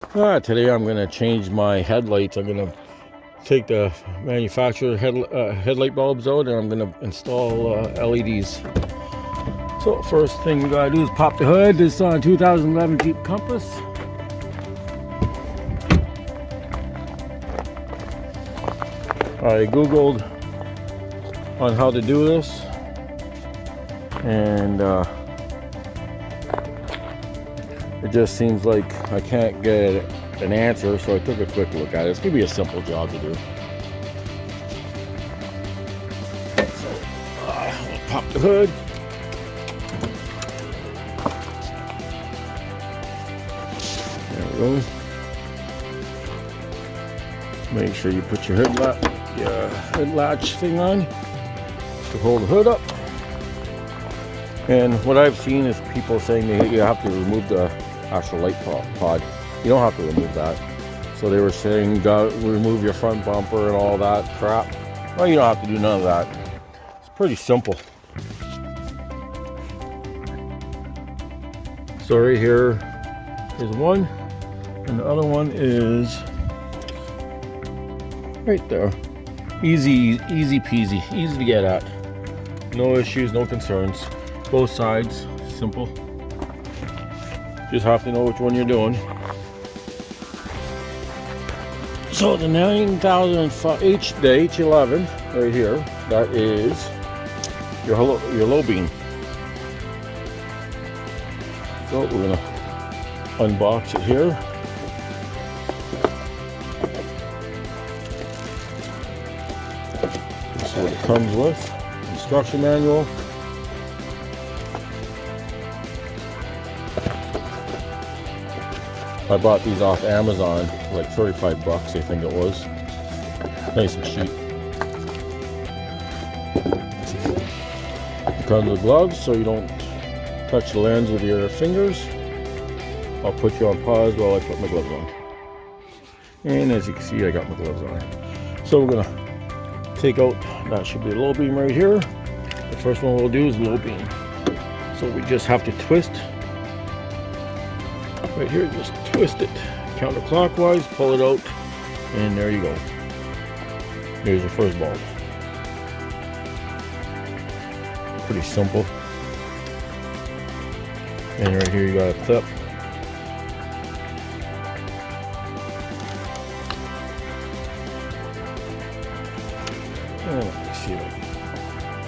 Today I'm going to change my headlights. I'm going to take the manufacturer headlight bulbs out and I'm going to install LEDs. So first thing we got to do is pop the hood. This is on a 2011 Jeep Compass. I googled on how to do this and it just seems like I can't get an answer, so I took a quick look at it. It's going to be a simple job to do. So, we'll pop the hood. There we go. Make sure you put your hood latch thing on to hold the hood up. And what I've seen is people saying that you have to remove the actual light pod. You don't have to remove that. So they were saying remove your front bumper and all that crap. Well, you don't have to do none of that. It's pretty simple. So right here is one, and the other one is right there. Easy peasy, easy to get at. No issues, no concerns. Both sides, simple. Just have to know which one you're doing. So the 9005 the H11 right here, that is your low beam. So we're gonna unbox it here. This is what it comes with. Instruction manual. I bought these off Amazon for like 35 bucks, I think it was. Nice and cheap. It comes with gloves so you don't touch the lens with your fingers. I'll put you on pause while I put my gloves on. And as you can see, I got my gloves on. So we're gonna take out, that should be a low beam right here. The first one we'll do is low beam. So we just have to twist. Right here, just twist it counterclockwise, pull it out, and there you go. There's your first bulb. Pretty simple. And right here you got a clip. And let me see if I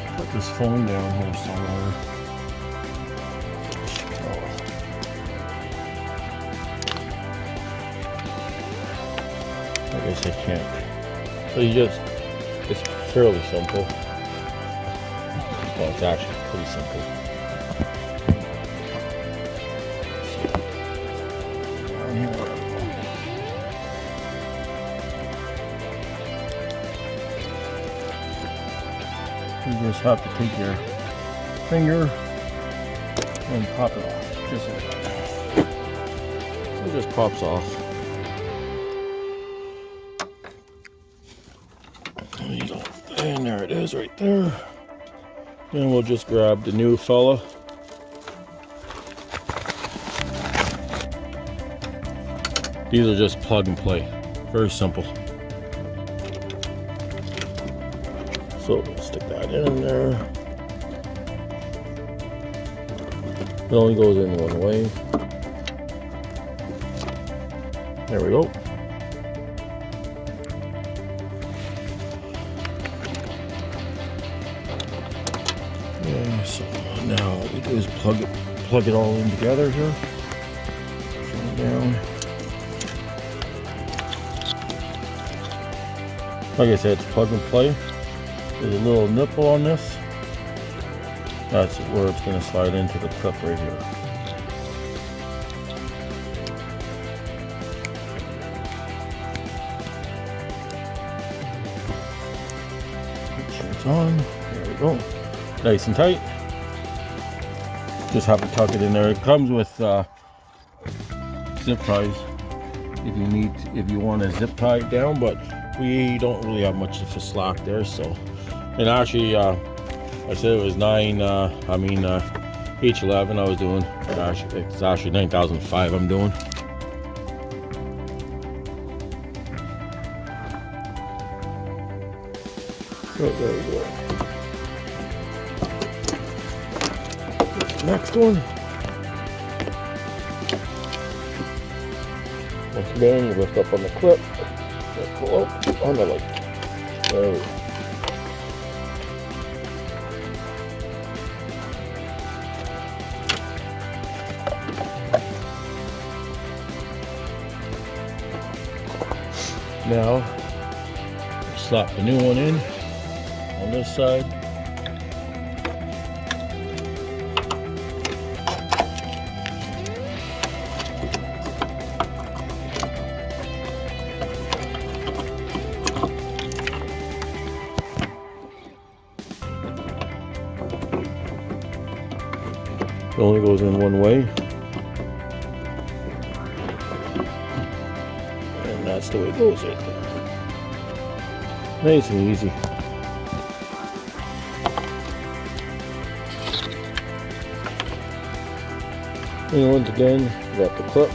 can put this phone down here somewhere. I guess I can't. So it's fairly simple. Well, it's actually pretty simple. Down here. You just have to take your finger and pop it off. Just like that. It just pops off. And there it is right there. And we'll just grab the new fella. These are just plug and play. Very simple. So we'll stick that in there. It only goes in one way. There we go. So now what we do is plug it all in together here. Turn it down. Like I said, it's plug and play. There's a little nipple on this. That's where it's going to slide into the clip right here. Make sure it's on. There we go. Nice and tight. Just have to tuck it in there. It comes with zip ties if you want to zip tie it down, but we don't really have much of a slack there. So, and actually, I said it was H11 I was doing. It's actually 9005 I'm doing. Oh, there we go. Next one. Once again, you lift up on the clip. Pull out on the light. There we go. Now, slap the new one in on this side. It only goes in one way. And that's the way it goes right there. Nice and easy. And once again, you got the clip.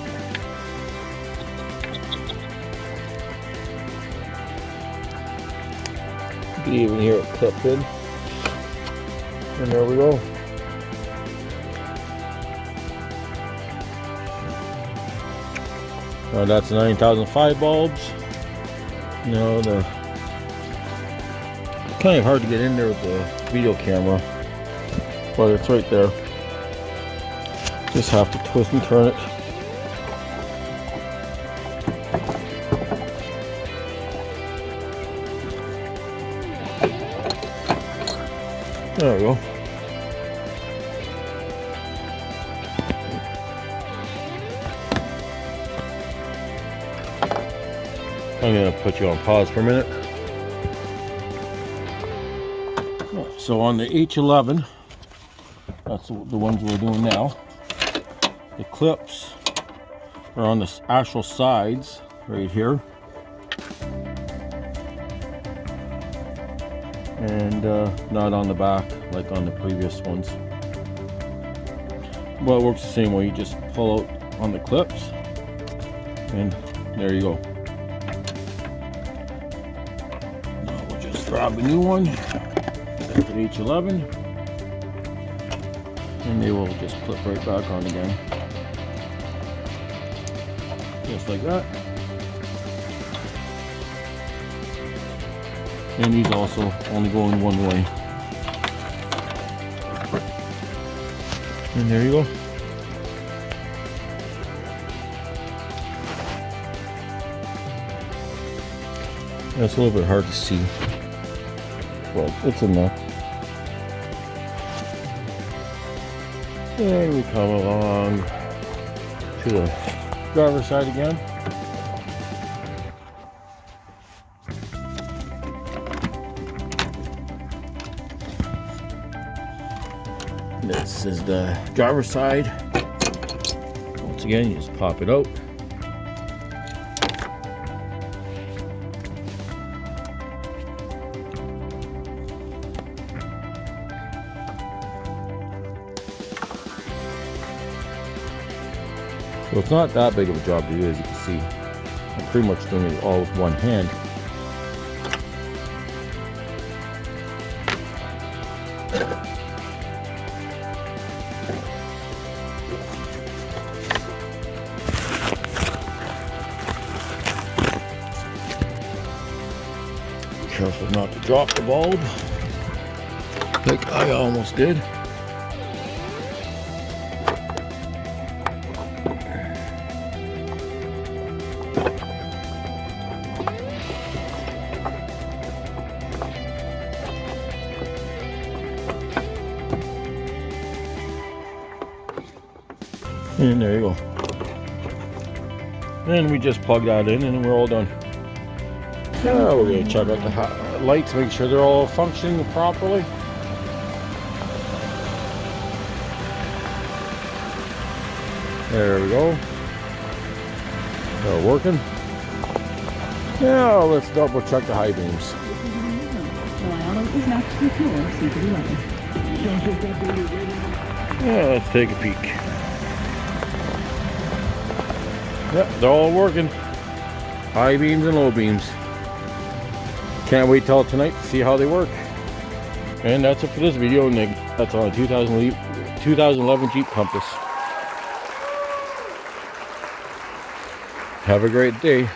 You can even hear it clip in. And there we go. That's 9005 bulbs. You know, they're kind of hard to get in there with the video camera, but it's right there. Just have to twist and turn it. There we go. I'm going to put you on pause for a minute. So on the H11, that's the ones we're doing now. The clips are on the actual sides right here. And not on the back like on the previous ones. Well, it works the same way. You just pull out on the clips and there you go. Grab a new one, that's an H11, and they will just clip right back on again. Just like that. And these also only go in one way. And there you go. That's a little bit hard to see. Well, it's enough. And we come along to the driver's side again. This is the driver's side. Once again, you just pop it out. So it's not that big of a job to do, as you can see. I'm pretty much doing it all with one hand. Be careful not to drop the bulb, like I almost did. And there you go. And we just plug that in and we're all done. Now we're going to check out the lights, make sure they're all functioning properly. There we go. They're working. Now let's double check the high beams. Yeah, let's take a peek. Yep, they're all working. High beams and low beams. Can't wait till tonight to see how they work. And that's it for this video, Nick. That's on a 2011 Jeep Compass. Have a great day.